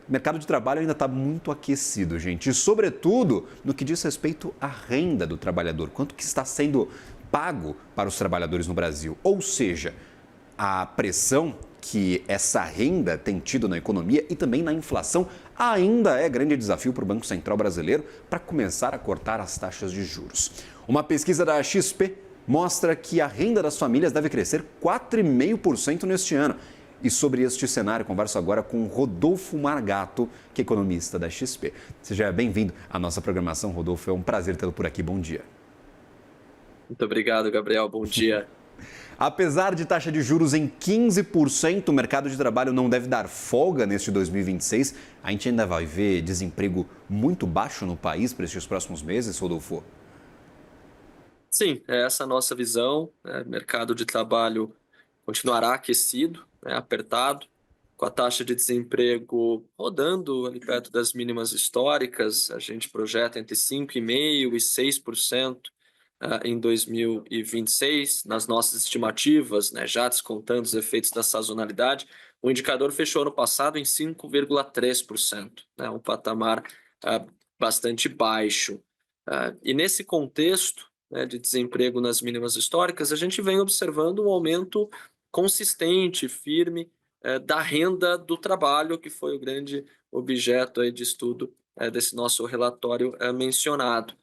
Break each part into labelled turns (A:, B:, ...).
A: o mercado de trabalho ainda está muito aquecido, gente. E, sobretudo, no que diz respeito à renda do trabalhador. Quanto que está sendo pago para os trabalhadores no Brasil? Ou seja, a pressão que essa renda tem tido na economia e também na inflação ainda é grande desafio para o Banco Central brasileiro para começar a cortar as taxas de juros. Uma pesquisa da XP mostra que a renda das famílias deve crescer 4,5% neste ano. E sobre este cenário, converso agora com Rodolfo Margato, que é economista da XP. Seja bem-vindo à nossa programação, Rodolfo. É um prazer tê-lo por aqui. Bom dia.
B: Muito obrigado, Gabriel. Bom dia.
A: Apesar de taxa de juros em 15%, o mercado de trabalho não deve dar folga neste 2026. A gente ainda vai ver desemprego muito baixo no país para estes próximos meses, Rodolfo?
B: Sim, é essa a nossa visão. O mercado de trabalho continuará aquecido, apertado, com a taxa de desemprego rodando ali perto das mínimas históricas. A gente projeta entre 5,5% e 6% em 2026, nas nossas estimativas, já descontando os efeitos da sazonalidade. O indicador fechou ano passado em 5,3%, um patamar ah, bastante baixo. E nesse contexto, de desemprego nas mínimas históricas, a gente vem observando um aumento consistente, firme, da renda do trabalho, que foi o grande objeto aí de estudo desse nosso relatório mencionado.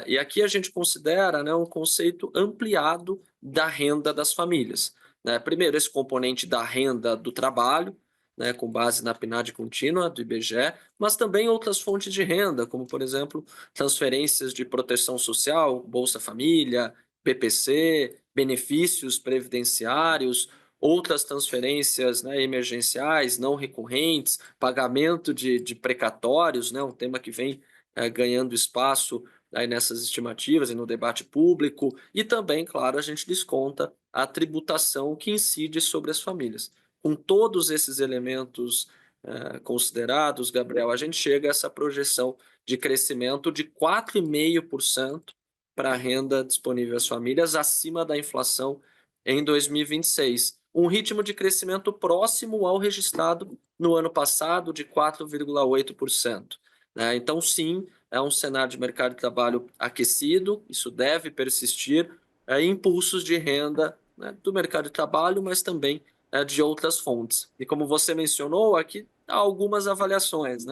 B: E aqui a gente considera, um conceito ampliado da renda das famílias. Primeiro, esse componente da renda do trabalho, com base na PNAD contínua do IBGE, mas também outras fontes de renda, como, por exemplo, transferências de proteção social, Bolsa Família, BPC, benefícios previdenciários, outras transferências, emergenciais, não recorrentes, pagamento de precatórios, um tema que vem ganhando espaço aí nessas estimativas e no debate público, e também, claro, a gente desconta a tributação que incide sobre as famílias. Com todos esses elementos considerados, Gabriel, a gente chega a essa projeção de crescimento de 4,5% para a renda disponível às famílias, acima da inflação em 2026. Um ritmo de crescimento próximo ao registrado no ano passado, de 4,8%. Então, sim, é um cenário de mercado de trabalho aquecido, isso deve persistir, impulsos de renda, do mercado de trabalho, mas também de outras fontes. E como você mencionou, aqui há algumas avaliações.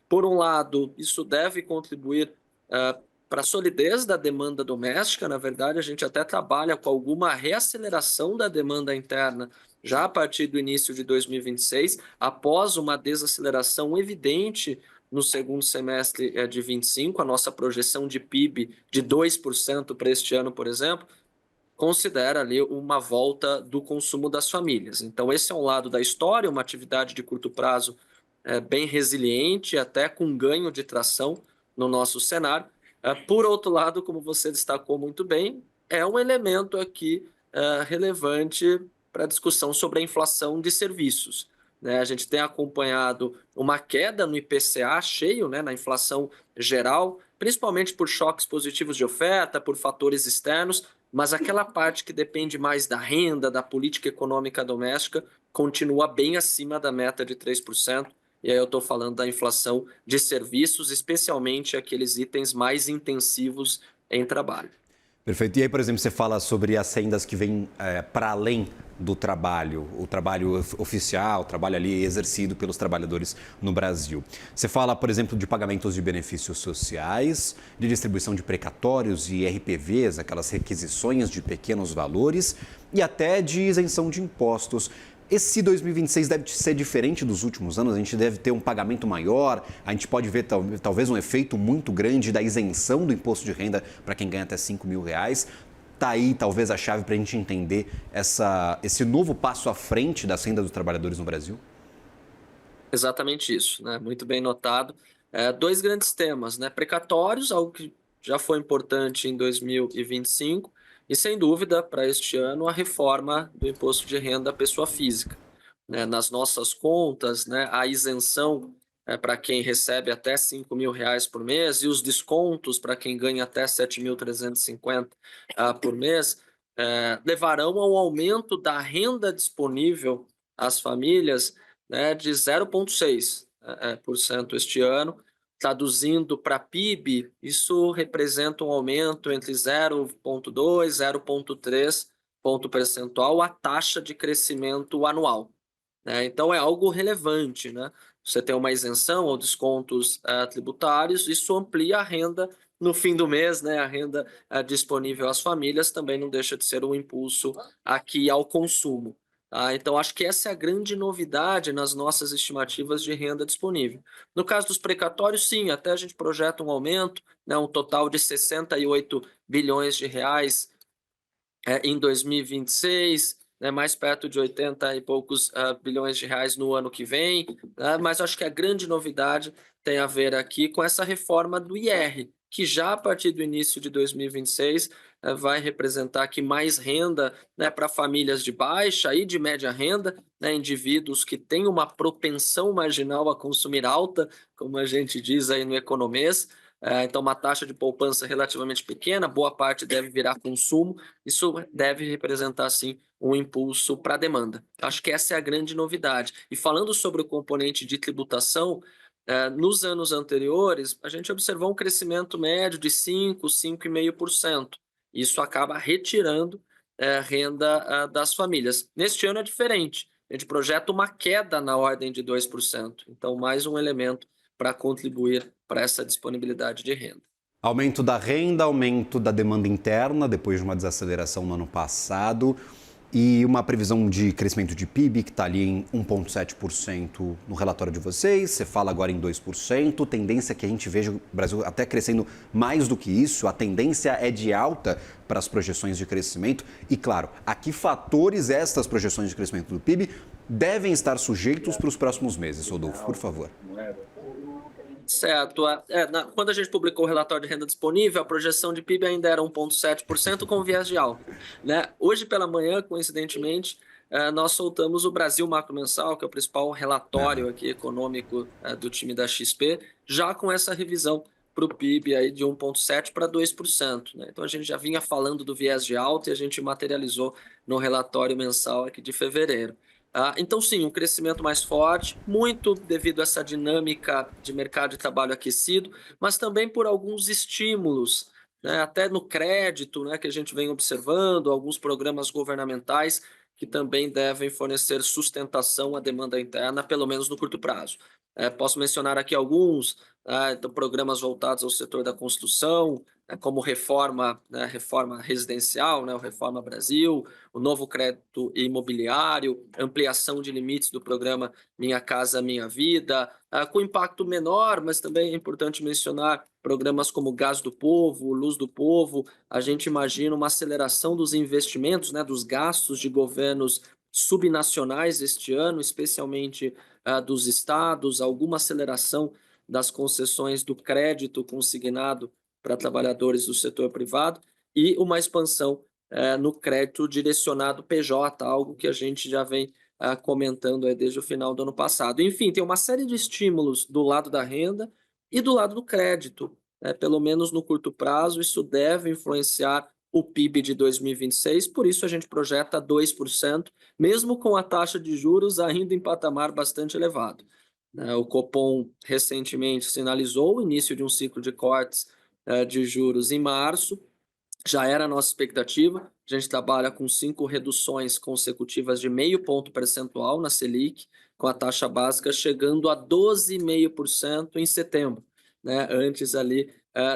B: Por um lado, isso deve contribuir para a solidez da demanda doméstica. Na verdade, a gente até trabalha com alguma reaceleração da demanda interna já a partir do início de 2026, após uma desaceleração evidente no segundo semestre de 25, a nossa projeção de PIB de 2% para este ano, por exemplo, considera ali uma volta do consumo das famílias. Então, esse é um lado da história, uma atividade de curto prazo bem resiliente, até com ganho de tração no nosso cenário. Por outro lado, como você destacou muito bem, é um elemento aqui relevante para a discussão sobre a inflação de serviços. A gente tem acompanhado uma queda no IPCA cheio, na inflação geral, principalmente por choques positivos de oferta, por fatores externos, mas aquela parte que depende mais da renda, da política econômica doméstica, continua bem acima da meta de 3%. E aí eu estou falando da inflação de serviços, especialmente aqueles itens mais intensivos em trabalho.
A: Perfeito. E aí, por exemplo, você fala sobre as rendas que vêm para além do trabalho, o trabalho oficial, o trabalho ali exercido pelos trabalhadores no Brasil. Você fala, por exemplo, de pagamentos de benefícios sociais, de distribuição de precatórios e RPVs, aquelas requisições de pequenos valores, e até de isenção de impostos. Esse 2026 deve ser diferente dos últimos anos, a gente deve ter um pagamento maior, a gente pode ver talvez um efeito muito grande da isenção do imposto de renda para quem ganha até R$ 5.000. Está aí talvez a chave para a gente entender esse novo passo à frente das rendas dos trabalhadores no Brasil?
B: Exatamente isso, muito bem notado. Dois grandes temas, precatórios, algo que já foi importante em 2025, e sem dúvida, para este ano, a reforma do imposto de renda à pessoa física. Nas nossas contas, a isenção para quem recebe até R$ 5.000 por mês e os descontos para quem ganha até 7.350 por mês, levarão ao aumento da renda disponível às famílias, de 0,6 por cento este ano. Traduzindo para PIB, isso representa um aumento entre 0,2 e 0,3 ponto percentual a taxa de crescimento anual, né? Então é algo relevante, né? Você tem uma isenção ou descontos tributários, isso amplia a renda no fim do mês, né? A renda disponível às famílias também não deixa de ser um impulso aqui ao consumo. Então, acho que essa é a grande novidade nas nossas estimativas de renda disponível. No caso dos precatórios, sim, até a gente projeta um aumento, né, um total de 68 bilhões de reais em 2026, né, mais perto de 80 e poucos bilhões de reais no ano que vem, né, mas acho que a grande novidade tem a ver aqui com essa reforma do IR, que já a partir do início de 2026 vai representar aqui mais renda, né, para famílias de baixa e de média renda, né, indivíduos que têm uma propensão marginal a consumir alta, como a gente diz aí no Economês. Então, uma taxa de poupança relativamente pequena, boa parte deve virar consumo, isso deve representar, sim, um impulso para a demanda. Acho que essa é a grande novidade. E falando sobre o componente de tributação, nos anos anteriores, a gente observou um crescimento médio de 5, 5,5%. Isso acaba retirando renda das famílias. Neste ano é diferente. A gente projeta uma queda na ordem de 2%. Então, mais um elemento para contribuir para essa disponibilidade de renda.
A: Aumento da renda, aumento da demanda interna, depois de uma desaceleração no ano passado, e uma previsão de crescimento de PIB que está ali em 1,7% no relatório de vocês. Você fala agora em 2%, tendência que a gente veja o Brasil até crescendo mais do que isso, a tendência é de alta para as projeções de crescimento. E claro, a que fatores estas projeções de crescimento do PIB devem estar sujeitos para os próximos meses, Rodolfo, por favor.
B: Certo. Quando a gente publicou o relatório de renda disponível, a projeção de PIB ainda era 1,7% com viés de alta, né? Hoje pela manhã, coincidentemente, nós soltamos o Brasil Macro Mensal, que é o principal relatório aqui econômico do time da XP, já com essa revisão para o PIB aí de 1,7% para 2%, né? Então a gente já vinha falando do viés de alta e a gente materializou no relatório mensal aqui de fevereiro. Então, sim, um crescimento mais forte, muito devido a essa dinâmica de mercado de trabalho aquecido, mas também por alguns estímulos, né, até no crédito, né, que a gente vem observando, alguns programas governamentais que também devem fornecer sustentação à demanda interna, pelo menos no curto prazo. Posso mencionar aqui alguns, então, programas voltados ao setor da construção, como reforma, né, reforma residencial, né, o Reforma Brasil, o novo crédito imobiliário, ampliação de limites do programa Minha Casa Minha Vida, com impacto menor, mas também é importante mencionar programas como Gás do Povo, Luz do Povo. A gente imagina uma aceleração dos investimentos, né, dos gastos de governos subnacionais este ano, especialmente dos estados, alguma aceleração das concessões do crédito consignado para trabalhadores do setor privado e uma expansão no crédito direcionado PJ, algo que a gente já vem comentando aí desde o final do ano passado. Enfim, tem uma série de estímulos do lado da renda e do lado do crédito. Pelo menos no curto prazo, isso deve influenciar o PIB de 2026, por isso a gente projeta 2%, mesmo com a taxa de juros ainda em patamar bastante elevado. O Copom recentemente sinalizou o início de um ciclo de cortes de juros em março, já era a nossa expectativa. A gente trabalha com 5 reduções consecutivas de 0,5 ponto percentual na Selic, com a taxa básica chegando a 12,5% em setembro, né, antes ali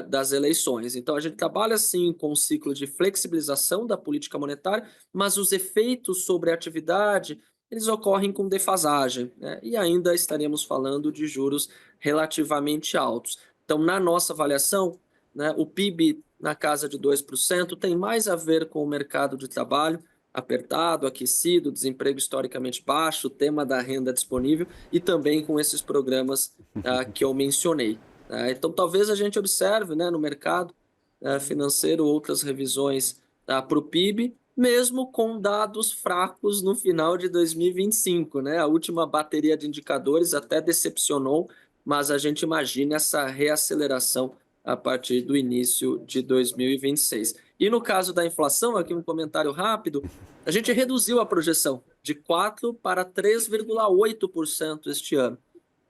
B: das eleições. Então, a gente trabalha sim com um ciclo de flexibilização da política monetária, mas os efeitos sobre a atividade eles ocorrem com defasagem, né, e ainda estaremos falando de juros relativamente altos. Então, na nossa avaliação, né, o PIB na casa de 2% tem mais a ver com o mercado de trabalho apertado, aquecido, desemprego historicamente baixo, o tema da renda disponível e também com esses programas que eu mencionei. Então, talvez a gente observe, né, no mercado financeiro outras revisões para o PIB, mesmo com dados fracos no final de 2025. Né? A última bateria de indicadores até decepcionou, mas a gente imagina essa reaceleração a partir do início de 2026. E no caso da inflação, aqui um comentário rápido, a gente reduziu a projeção de 4% para 3,8% este ano.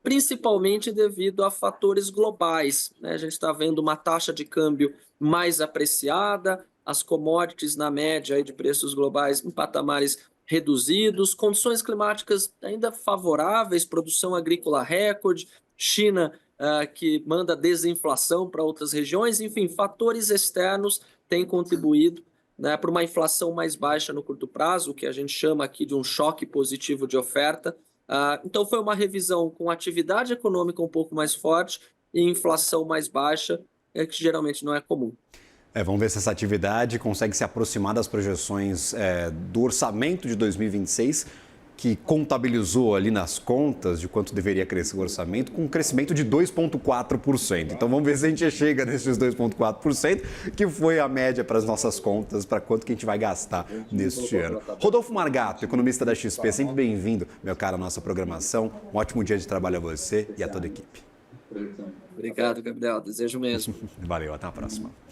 B: principalmente devido a fatores globais, né? A gente está vendo uma taxa de câmbio mais apreciada, as commodities na média aí de preços globais em patamares reduzidos, condições climáticas ainda favoráveis, produção agrícola recorde, China que manda desinflação para outras regiões, enfim, fatores externos têm contribuído, né, para uma inflação mais baixa no curto prazo, o que a gente chama aqui de um choque positivo de oferta. Então foi uma revisão com atividade econômica um pouco mais forte e inflação mais baixa, que geralmente não é comum.
A: Vamos ver se essa atividade consegue se aproximar das projeções do orçamento de 2026, que contabilizou ali nas contas de quanto deveria crescer o orçamento, com um crescimento de 2,4%. Então vamos ver se a gente chega nesses 2,4%, que foi a média para as nossas contas, para quanto que a gente vai gastar neste ano. Rodolfo Margato, economista da XP, sempre bem-vindo, meu caro, à nossa programação. Um ótimo dia de trabalho a você e a toda a equipe.
B: Obrigado, Gabriel. Desejo mesmo.
A: Valeu, até a próxima.